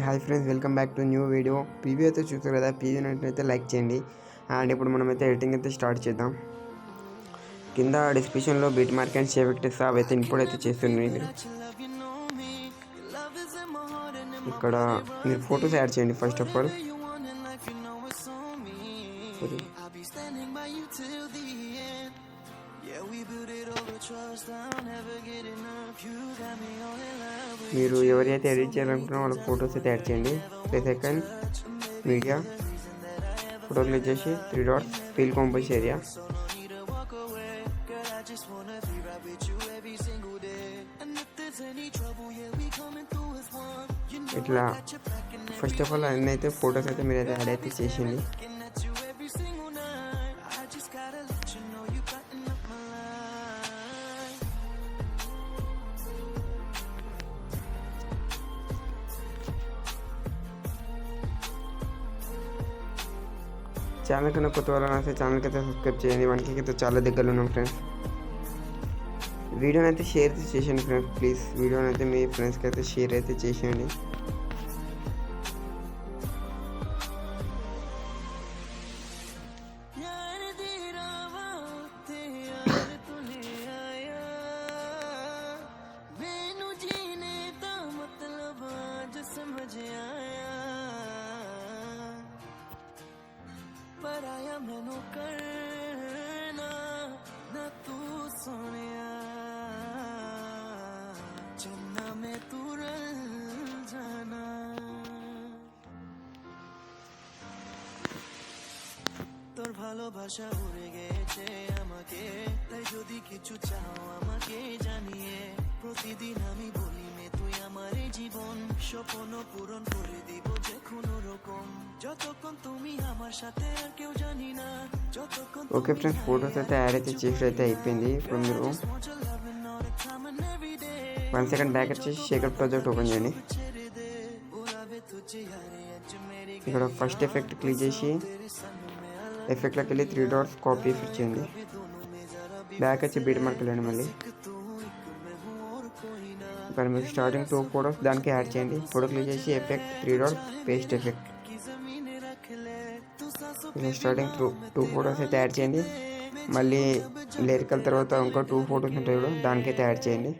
Hi friends, welcome back to new video. Preview అయితే చూస్తారు కదా, ప్రీవ్యూ అయితే లైక్ చేయండి. అండ్ ఇప్పుడు మనమైతే ఎడిటింగ్ అయితే స్టార్ట్ చేద్దాం. కింద డిస్క్రిప్షన్లో beat mark and shave effects అవైతే ఇంపోర్ట్ అయితే చేస్తుంది. మీరు ఇక్కడ మీరు ఫొటోస్ యాడ్ చేయండి. ఫస్ట్ ఆఫ్ ఆల్ మీరు ఎవరైతే ఎడిట్ చేయాలనుకుంటున్నారో వాళ్ళ ఫొటోస్ అయితే యాడ్ చేయండి. సెకండ్ మీడియా ఫోటో క్లిక్ చేసి 3 డాట్స్ ఫీల్ కంపోజ్ ఏరియా. ఇట్లా ఫస్ట్ ఆఫ్ ఆల్ అన్నీ అయితే ఫొటోస్ అయితే మీరు అయితే యాడ్ అయితే చేసింది. ఛానల్ కన్నా కొత్త వాళ్ళని అయితే ఛానల్కి అయితే సబ్స్క్రైబ్ చేయండి. 1K అయితే చాలా దగ్గరలో ఉన్నాం ఫ్రెండ్స్. వీడియోని అయితే షేర్ చేసేయండి ఫ్రెండ్స్. ప్లీజ్ వీడియోని అయితే మీ ఫ్రెండ్స్కి అయితే షేర్ అయితే చేసేయండి. पराया मैनू करना ना तू सोनिया चन्ना में तू रल जाना তোর ভালোবাসা উড়ে গেছে আমাকে তাই যদি কিছু চাও আমাকে জানিয়ে প্রতিদিন আমি বলি মে তুই আমার জীবন স্বপ্ন পূরণ করে দিব যে কোনো রকম যতক্ষণ তুমি আমার সাথে আর কেউ জানি না যতক্ষণ. ఓకే ఫ్రెండ్స్, ఫోటోస్ అయితే యాడ్ అయితే చేసి అయితే అయిపోయింది. ఇప్పుడు మీరు 1 సెకండ్ బ్యాక్ వచ్చేసి షేకర్ ప్రాజెక్ట్ ఓపెన్ చేయండి. ఇక్కడ ఫస్ట్ ఎఫెక్ట్ క్లిక్ చేసి ఎఫెక్ట్లోకి వెళ్ళి 3 డాట్స్ కాపీ ఎఫెక్ట్ చేయండి. బ్యాక్ వచ్చి బీట్ మార్క్ వెళ్ళండి. మళ్ళీ ఇక్కడ మీకు స్టార్టింగ్ 2 ఫోటోస్ దానికి యాడ్ చేయండి. ఫోటో క్లిక్ చేసి ఎఫెక్ట్ 3 డాట్స్ పేస్ట్ ఎఫెక్ట్. ఇలా స్టార్టింగ్ 2 ఫోటోస్ అయితే యాడ్ చేయండి. మళ్ళీ లిరికల్ తర్వాత ఇంకో 2 ఫోటోస్ ఉంటాయి కూడా దానికైతే యాడ్ చేయండి.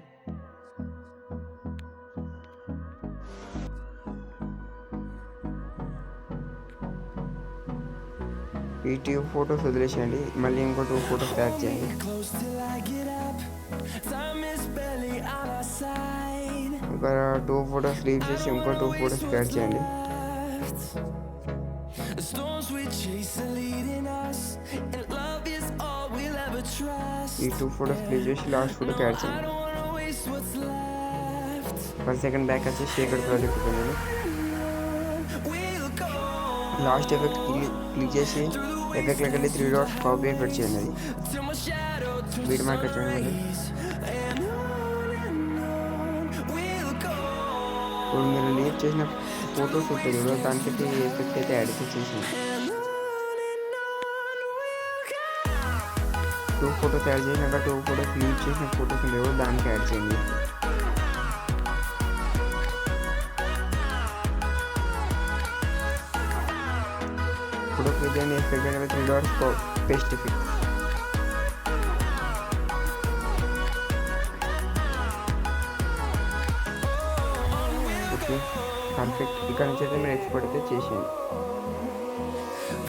ఈ 2 ఫోటోస్ వదిలేసేయండి. మళ్ళీ ఇంకో 2 ఫోటోస్ యాడ్ చేయండి. ఒక 2 ఫోటోస్ లీవ్ చేసి ఇంకో 2 ఫోటోస్ యాడ్ చేయండి. ఈ 2 ఫోటోస్ లీవ్ చేసి లాస్ట్ ఫోటోకి యాడ్ చేయండి. 1 సెకండ్ బ్యాక్ వచ్చి షేకర్ ప్రాజెక్ట్ పోయింది. లాస్ట్ ఎఫెక్ట్ క్లిక్ చేసి ఎఫెక్ట్లోకి వెళ్ళి 3 డాట్స్ కాపీ ఎఫెక్ట్ చేయండి. అది బీట్ మార్క్ చేయండి. ఇప్పుడు మీరు లీవ్ చేసిన ఫోటోస్ ఉంటుంది కదా దానికైతే ఎఫెక్ట్ అయితే యాడ్ చేసేసింది. 2 ఫోటోస్ యాడ్ చేసినాక 2 ఫోటోస్ లీవ్ చేసిన ఫోటోస్ లేవు దానికి యాడ్ చేయండి. ఫోటో క్లిక్ చేయండి. ఎఫెక్ట్ అనేది 3 dots paste effect. Okay, perfect. ఇక్కడ నుంచి అయితే మీరు ఎక్స్పోర్ట్ అయితే చేసేయండి.